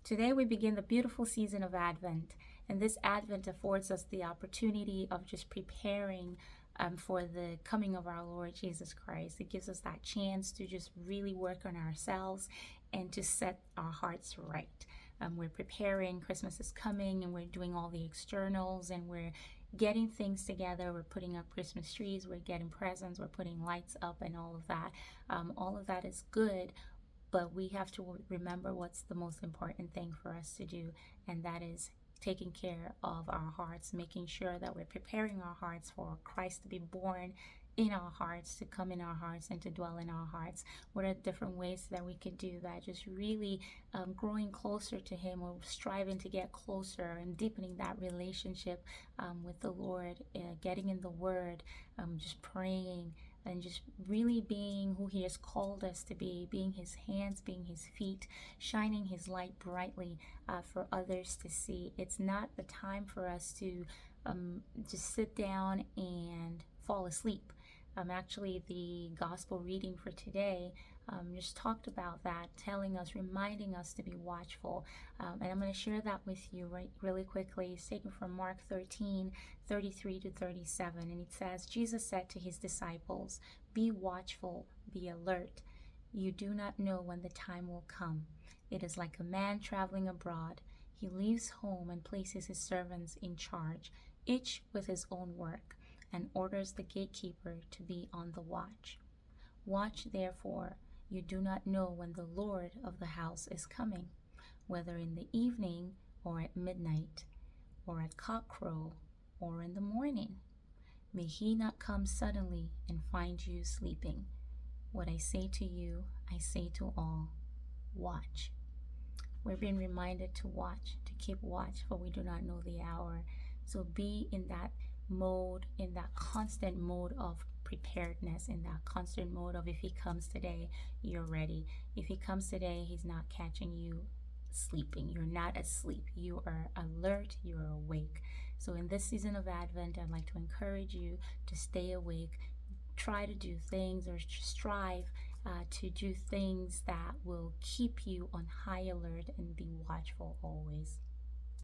Today we begin the beautiful season of Advent, and this Advent affords us the opportunity of just preparing for the coming of our Lord Jesus Christ. It gives us that chance to just really work on ourselves and to set our hearts right. We're preparing, Christmas is coming, and we're doing all the externals, and we're getting things together. We're putting up Christmas trees, we're getting presents, we're putting lights up, and all of that. All of that is good. But we have to remember what's the most important thing for us to do, and that is taking care of our hearts, making sure that we're preparing our hearts for Christ to be born in our hearts, to come in our hearts, and to dwell in our hearts. What are different ways that we can do that? Just really growing closer to Him, or striving to get closer and deepening that relationship with the Lord, getting in the Word, just praying, and just really being who He has called us to be, being His hands, being His feet, shining His light brightly for others to see. It's not the time for us to just sit down and fall asleep. Actually, the gospel reading for today just talked about that, telling us, reminding us to be watchful. And I'm going to share that with you really quickly. It's taken from Mark 13:33 to 37. And it says, Jesus said to His disciples, "Be watchful, be alert. You do not know when the time will come. It is like a man traveling abroad. He leaves home and places his servants in charge, each with his own work, and orders the gatekeeper to be on the watch. Watch therefore, you do not know when the Lord of the house is coming, whether in the evening or at midnight, or at cockcrow, or in the morning. May He not come suddenly and find you sleeping. What I say to you, I say to all, watch." We're being reminded to watch, to keep watch, for we do not know the hour. So be in that mode, in that constant mode of preparedness, in that constant mode of, if He comes today, you're ready. If He comes today, He's not catching you sleeping. You're not asleep. You are alert. You are awake. So in this season of Advent, I'd like to encourage you to stay awake. Try to do things, or strive to do things that will keep you on high alert, and be watchful always.